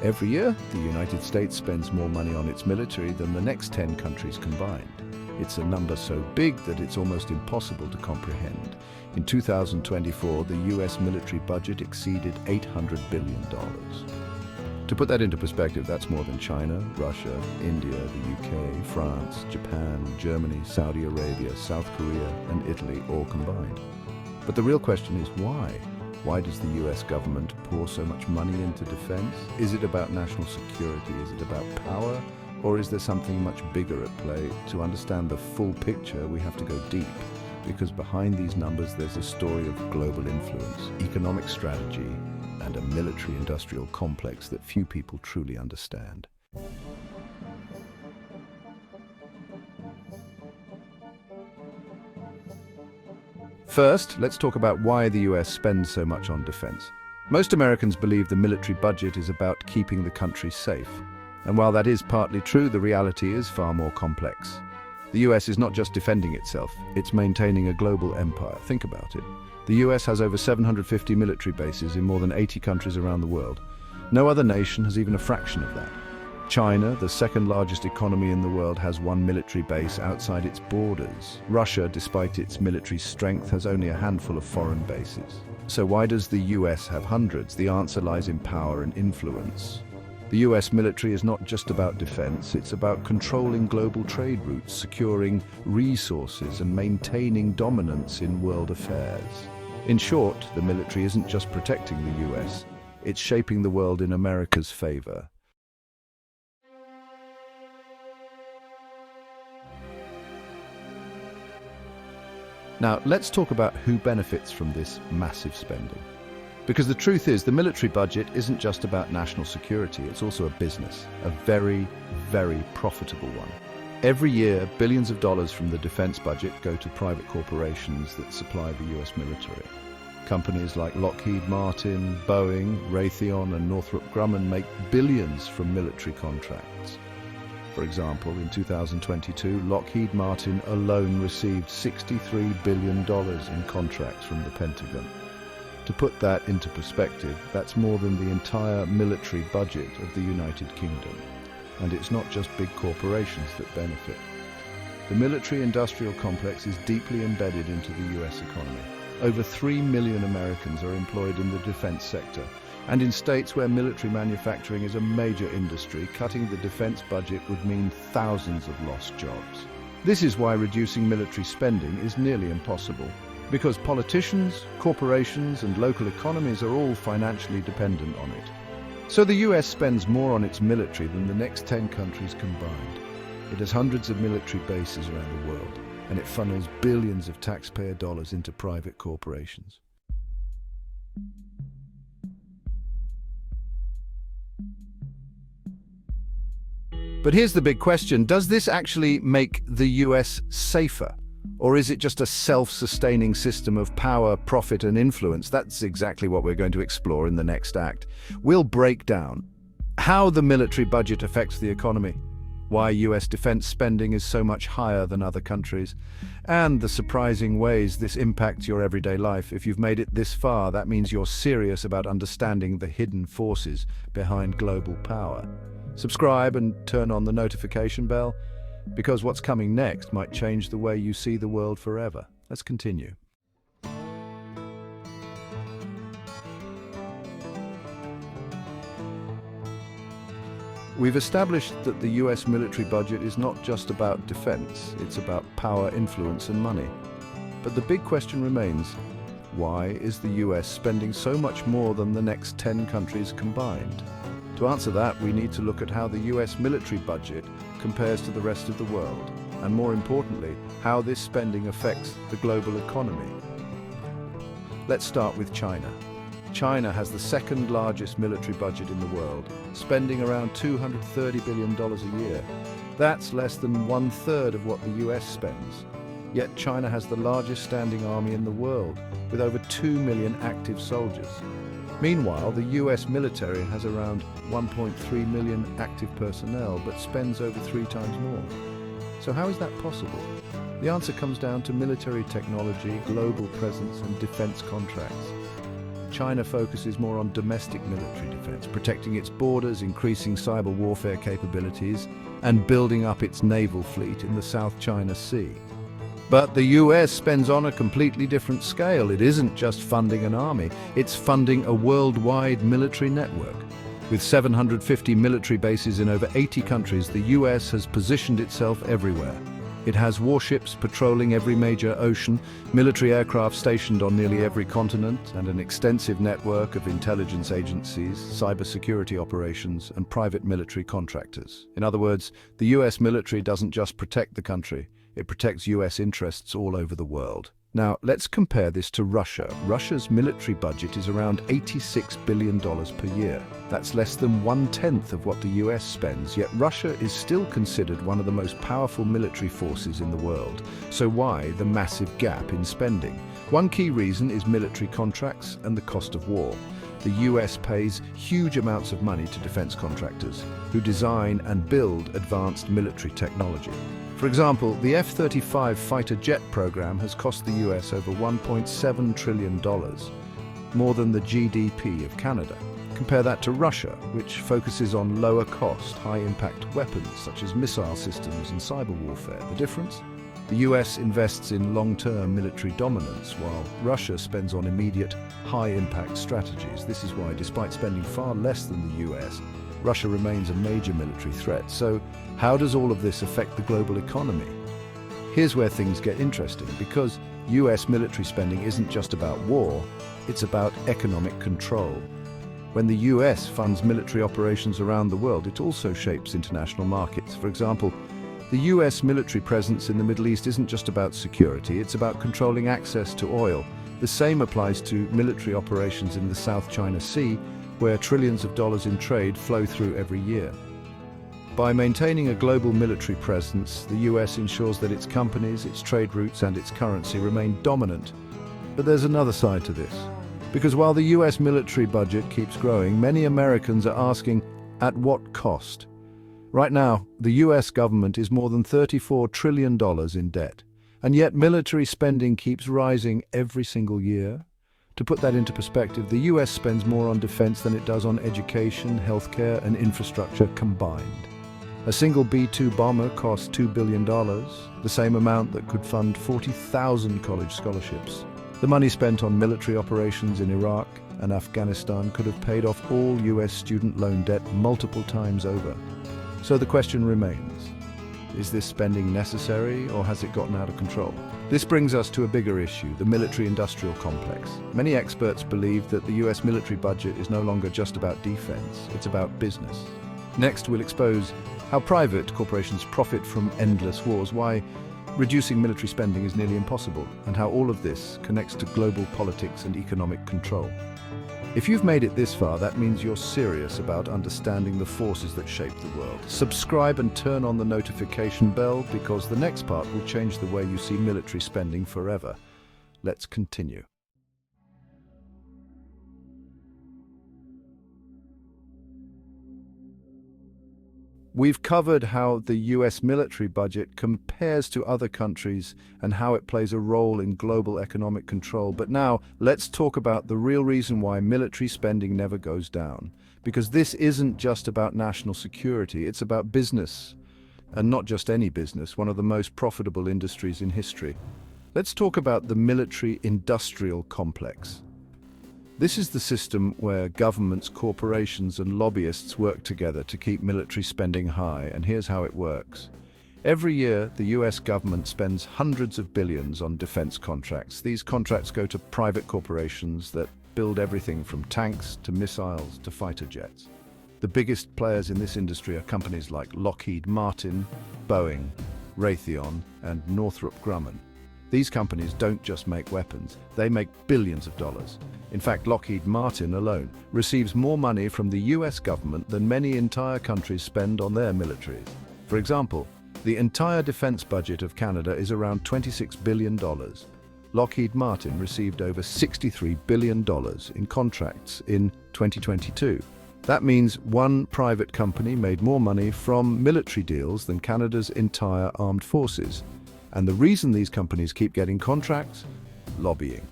Every year, the United States spends more money on its military than the next 10 countries combined. It's a number so big that it's almost impossible to comprehend. In 2024, the US military budget exceeded $800 billion. To put that into perspective, that's more than China, Russia, India, the UK, France, Japan, Germany, Saudi Arabia, South Korea, and Italy all combined. But the real question is why? Why does the US government pour so much money into defense? Is it about national security? Is it about power? Or is there something much bigger at play? To understand the full picture, we have to go deep, because behind these numbers there's a story of global influence, economic strategy, and a military-industrial complex that few people truly understand. First, let's talk about why the US spends so much on defense. Most Americans believe the military budget is about keeping the country safe. And while that is partly true, the reality is far more complex. The US is not just defending itself, it's maintaining a global empire. Think about it. The US has over 750 military bases in more than 80 countries around the world. No other nation has even a fraction of that. China, the second largest economy in the world, has one military base outside its borders. Russia, despite its military strength, has only a handful of foreign bases. So why does the US have hundreds? The answer lies in power and influence. The US military is not just about defense, it's about controlling global trade routes, securing resources, and maintaining dominance in world affairs. In short, the military isn't just protecting the US, it's shaping the world in America's favor. Now, let's talk about who benefits from this massive spending. Because the truth is, the military budget isn't just about national security, it's also a business, a very, very profitable one. Every year, billions of dollars from the defense budget go to private corporations that supply the US military. Companies like Lockheed Martin, Boeing, Raytheon, and Northrop Grumman make billions from military contracts. For example, in 2022, Lockheed Martin alone received $63 billion in contracts from the Pentagon. To put that into perspective, that's more than the entire military budget of the United Kingdom. And it's not just big corporations that benefit. The military-industrial complex is deeply embedded into the US economy. Over 3 million Americans are employed in the defense sector. And in states where military manufacturing is a major industry, cutting the defense budget would mean thousands of lost jobs. This is why reducing military spending is nearly impossible, because politicians, corporations, and local economies are all financially dependent on it. So the US spends more on its military than the next 10 countries combined. It has hundreds of military bases around the world, and it funnels billions of taxpayer dollars into private corporations. But here's the big question, does this actually make the US safer? Or is it just a self-sustaining system of power, profit, and influence? That's exactly what we're going to explore in the next act. We'll break down how the military budget affects the economy, why US defense spending is so much higher than other countries, and the surprising ways this impacts your everyday life. If you've made it this far, that means you're serious about understanding the hidden forces behind global power. Subscribe and turn on the notification bell, because what's coming next might change the way you see the world forever. Let's continue. We've established that the US military budget is not just about defense, it's about power, influence, and money. But the big question remains, why is the US spending so much more than the next 10 countries combined? To answer that, we need to look at how the US military budget compares to the rest of the world, and more importantly, how this spending affects the global economy. Let's start with China. China has the second largest military budget in the world, spending around $230 billion a year. That's less than 1/3 of what the US spends. Yet China has the largest standing army in the world, with over 2 million active soldiers. Meanwhile, the US military has around 1.3 million active personnel, but spends over 3 times more. So how is that possible? The answer comes down to military technology, global presence, and defense contracts. China focuses more on domestic military defense, protecting its borders, increasing cyber warfare capabilities, and building up its naval fleet in the South China Sea. But the US spends on a completely different scale. It isn't just funding an army, it's funding a worldwide military network. With 750 military bases in over 80 countries, the US has positioned itself everywhere. It has warships patrolling every major ocean, military aircraft stationed on nearly every continent, and an extensive network of intelligence agencies, cybersecurity operations, and private military contractors. In other words, the US military doesn't just protect the country, it protects US interests all over the world. Now, let's compare this to Russia. Russia's military budget is around $86 billion per year. That's less than 1/10 of what the US spends, yet Russia is still considered one of the most powerful military forces in the world. So why the massive gap in spending? One key reason is military contracts and the cost of war. The US pays huge amounts of money to defense contractors who design and build advanced military technology. For example, the F-35 fighter jet program has cost the US over $1.7 trillion, more than the GDP of Canada. Compare that to Russia, which focuses on lower-cost, high-impact weapons such as missile systems and cyber warfare. The difference? The US invests in long-term military dominance, while Russia spends on immediate, high-impact strategies. This is why, despite spending far less than the US, Russia remains a major military threat. So, how does all of this affect the global economy? Here's where things get interesting, because US military spending isn't just about war, it's about economic control. When the US funds military operations around the world, it also shapes international markets. For example, the US military presence in the Middle East isn't just about security, it's about controlling access to oil. The same applies to military operations in the South China Sea, where trillions of dollars in trade flow through every year. By maintaining a global military presence, the US ensures that its companies, its trade routes, and its currency remain dominant. But there's another side to this. Because while the US military budget keeps growing, many Americans are asking, at what cost? Right now, the US government is more than $34 trillion in debt, and yet military spending keeps rising every single year. To put that into perspective, the US spends more on defense than it does on education, healthcare, and infrastructure combined. A single B-2 bomber costs $2 billion, the same amount that could fund 40,000 college scholarships. The money spent on military operations in Iraq and Afghanistan could have paid off all US student loan debt multiple times over. So the question remains, is this spending necessary, or has it gotten out of control? This brings us to a bigger issue, the military-industrial complex. Many experts believe that the US military budget is no longer just about defense, it's about business. Next, we'll expose how private corporations profit from endless wars, why reducing military spending is nearly impossible, and how all of this connects to global politics and economic control. If you've made it this far, that means you're serious about understanding the forces that shape the world. Subscribe and turn on the notification bell, because the next part will change the way you see military spending forever. Let's continue. We've covered how the US military budget compares to other countries and how it plays a role in global economic control. But now, let's talk about the real reason why military spending never goes down. Because this isn't just about national security, it's about business. And not just any business, one of the most profitable industries in history. Let's talk about the military-industrial complex. This is the system where governments, corporations, and lobbyists work together to keep military spending high, and here's how it works. Every year, the US government spends hundreds of billions on defense contracts. These contracts go to private corporations that build everything from tanks to missiles to fighter jets. The biggest players in this industry are companies like Lockheed Martin, Boeing, Raytheon, and Northrop Grumman. These companies don't just make weapons, they make billions of dollars. In fact, Lockheed Martin alone receives more money from the US government than many entire countries spend on their militaries. For example, the entire defense budget of Canada is around $26 billion. Lockheed Martin received over $63 billion in contracts in 2022. That means one private company made more money from military deals than Canada's entire armed forces. And the reason these companies keep getting contracts? Lobbying.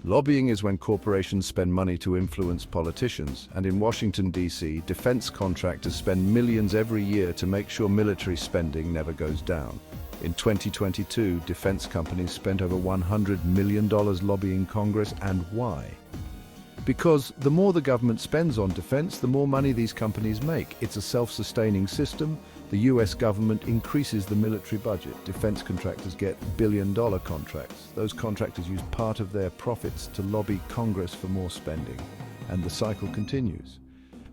Lobbying is when corporations spend money to influence politicians, and in Washington, D.C., defense contractors spend millions every year to make sure military spending never goes down. In 2022, defense companies spent over $100 million lobbying Congress, and why? Because the more the government spends on defense, the more money these companies make. It's a self-sustaining system. The US government increases the military budget. Defense contractors get billion-dollar contracts. Those contractors use part of their profits to lobby Congress for more spending, and the cycle continues.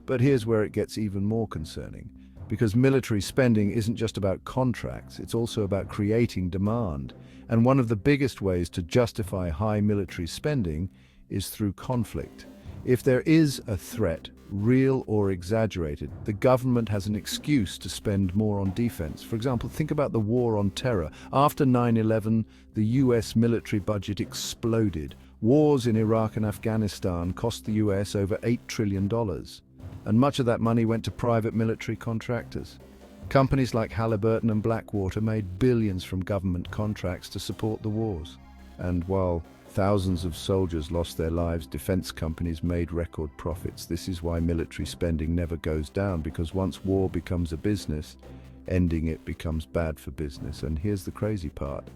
But here's where it gets even more concerning. Because military spending isn't just about contracts, it's also about creating demand. And one of the biggest ways to justify high military spending is through conflict. If there is a threat, real or exaggerated, the government has an excuse to spend more on defense. For example, think about the war on terror. After 9/11, the US military budget exploded. Wars in Iraq and Afghanistan cost the US over $8 trillion. And much of that money went to private military contractors. Companies like Halliburton and Blackwater made billions from government contracts to support the wars. And while thousands of soldiers lost their lives, defense companies made record profits. This is why military spending never goes down, because once war becomes a business, ending it becomes bad for business. And here's the crazy part.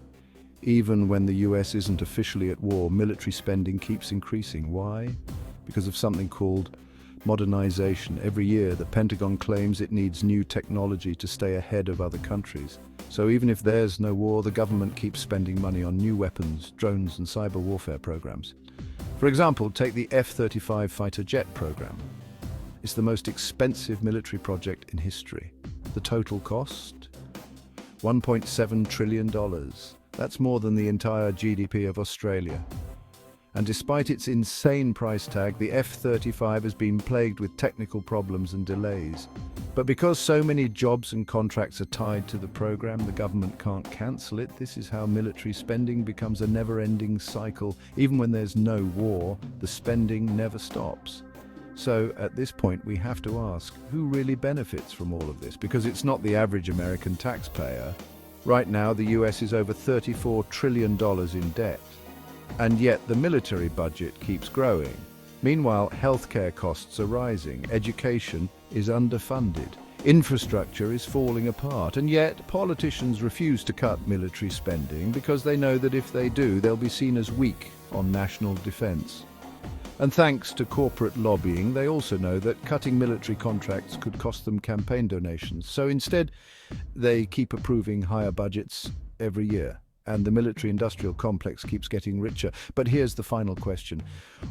Even when the US isn't officially at war, military spending keeps increasing. Why? Because of something called modernization. Every year, the Pentagon claims it needs new technology to stay ahead of other countries. So even if there's no war, the government keeps spending money on new weapons, drones, and cyber warfare programs. For example, take the F-35 fighter jet program. It's the most expensive military project in history. The total cost? $1.7 trillion. That's more than the entire GDP of Australia. And despite its insane price tag, the F-35 has been plagued with technical problems and delays. But because so many jobs and contracts are tied to the program, the government can't cancel it. This is how military spending becomes a never-ending cycle. Even when there's no war, the spending never stops. So at this point, we have to ask, who really benefits from all of this? Because it's not the average American taxpayer. Right now, the US is over $34 trillion in debt. And yet the military budget keeps growing. Meanwhile, healthcare costs are rising, education is underfunded, infrastructure is falling apart, and yet politicians refuse to cut military spending because they know that if they do, they'll be seen as weak on national defense. And thanks to corporate lobbying, they also know that cutting military contracts could cost them campaign donations. So instead, they keep approving higher budgets every year. And the military-industrial complex keeps getting richer. But here's the final question.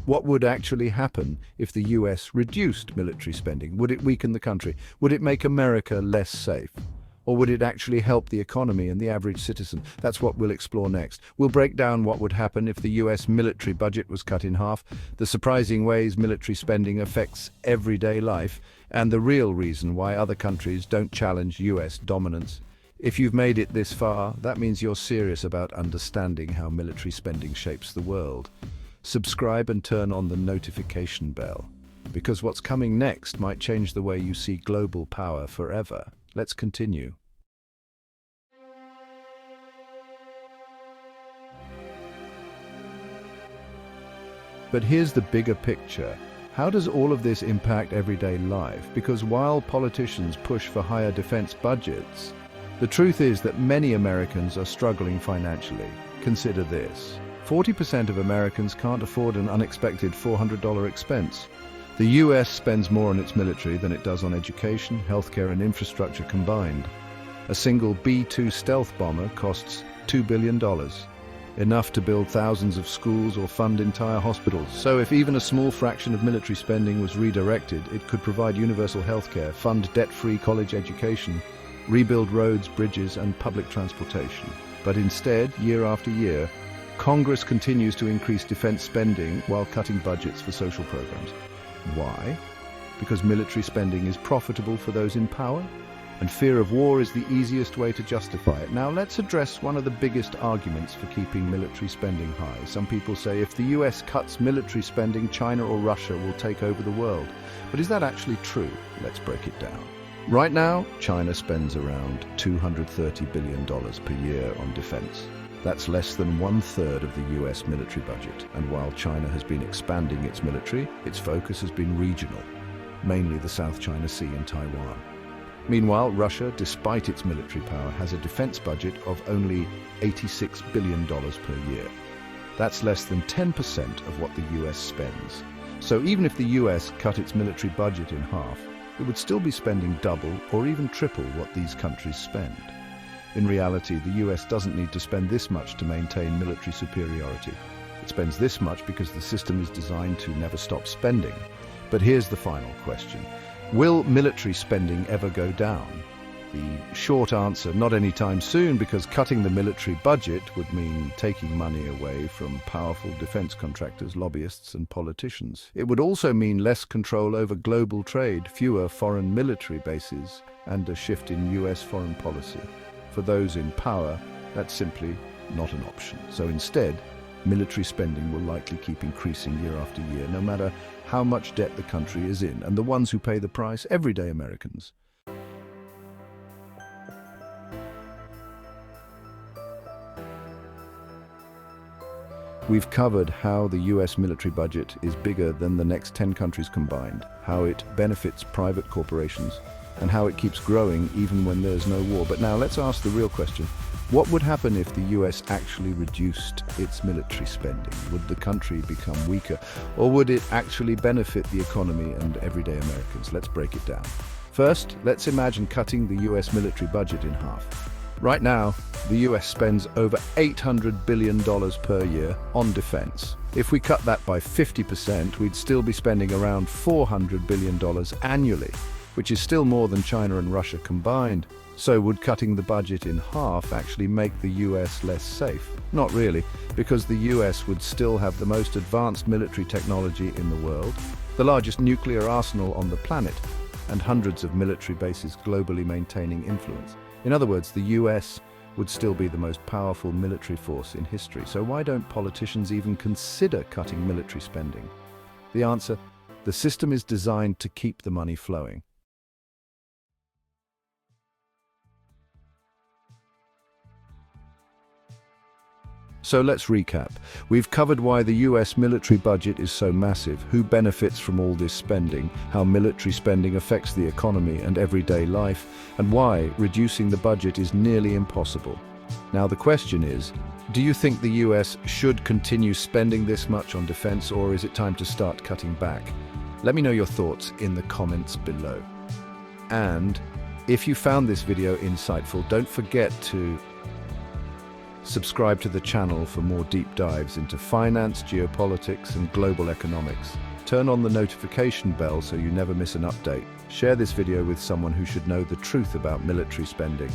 What would actually happen if the US reduced military spending? Would it weaken the country? Would it make America less safe? Or would it actually help the economy and the average citizen? That's what we'll explore next. We'll break down what would happen if the US military budget was cut in half, the surprising ways military spending affects everyday life, and the real reason why other countries don't challenge US dominance. If you've made it this far, that means you're serious about understanding how military spending shapes the world. Subscribe and turn on the notification bell, because what's coming next might change the way you see global power forever. Let's continue. But here's the bigger picture. How does all of this impact everyday life? Because while politicians push for higher defense budgets, the truth is that many Americans are struggling financially. Consider this. 40% of Americans can't afford an unexpected $400 expense. The US spends more on its military than it does on education, healthcare, and infrastructure combined. A single B-2 stealth bomber costs $2 billion, enough to build thousands of schools or fund entire hospitals. So if even a small fraction of military spending was redirected, it could provide universal healthcare, fund debt-free college education, rebuild roads, bridges, and public transportation. But instead, year after year, Congress continues to increase defense spending while cutting budgets for social programs. Why? Because military spending is profitable for those in power, and fear of war is the easiest way to justify it. Now, let's address one of the biggest arguments for keeping military spending high. Some people say if the US cuts military spending, China or Russia will take over the world. But is that actually true? Let's break it down. Right now, China spends around $230 billion per year on defense. That's less than 1/3 of the US military budget. And while China has been expanding its military, its focus has been regional, mainly the South China Sea and Taiwan. Meanwhile, Russia, despite its military power, has a defense budget of only $86 billion per year. That's less than 10% of what the US spends. So even if the US cut its military budget in half, it would still be spending double or even triple what these countries spend. In reality, the US doesn't need to spend this much to maintain military superiority. It spends this much because the system is designed to never stop spending. But here's the final question. Will military spending ever go down? The short answer, not anytime soon, because cutting the military budget would mean taking money away from powerful defense contractors, lobbyists, and politicians. It would also mean less control over global trade, fewer foreign military bases, and a shift in US foreign policy. For those in power, that's simply not an option. So instead, military spending will likely keep increasing year after year, no matter how much debt the country is in. And the ones who pay the price, everyday Americans. We've covered how the US military budget is bigger than the next 10 countries combined, how it benefits private corporations, and how it keeps growing even when there's no war. But now let's ask the real question. What would happen if the US actually reduced its military spending? Would the country become weaker, or would it actually benefit the economy and everyday Americans? Let's break it down. First, let's imagine cutting the US military budget in half. Right now, the US spends over $800 billion per year on defense. If we cut that by 50%, we'd still be spending around $400 billion annually, which is still more than China and Russia combined. So would cutting the budget in half actually make the US less safe? Not really, because the US would still have the most advanced military technology in the world, the largest nuclear arsenal on the planet, and hundreds of military bases globally maintaining influence. In other words, the US would still be the most powerful military force in history. So why don't politicians even consider cutting military spending? The answer: the system is designed to keep the money flowing. So let's recap. We've covered why the US military budget is so massive, who benefits from all this spending, how military spending affects the economy and everyday life, and why reducing the budget is nearly impossible. Now the question is, do you think the US should continue spending this much on defense, or is it time to start cutting back? Let me know your thoughts in the comments below. And if you found this video insightful, don't forget to subscribe to the channel for more deep dives into finance, geopolitics, and global economics. Turn on the notification bell so you never miss an update. Share this video with someone who should know the truth about military spending.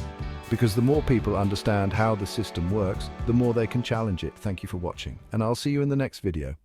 Because the more people understand how the system works, the more they can challenge it. Thank you for watching, and I'll see you in the next video.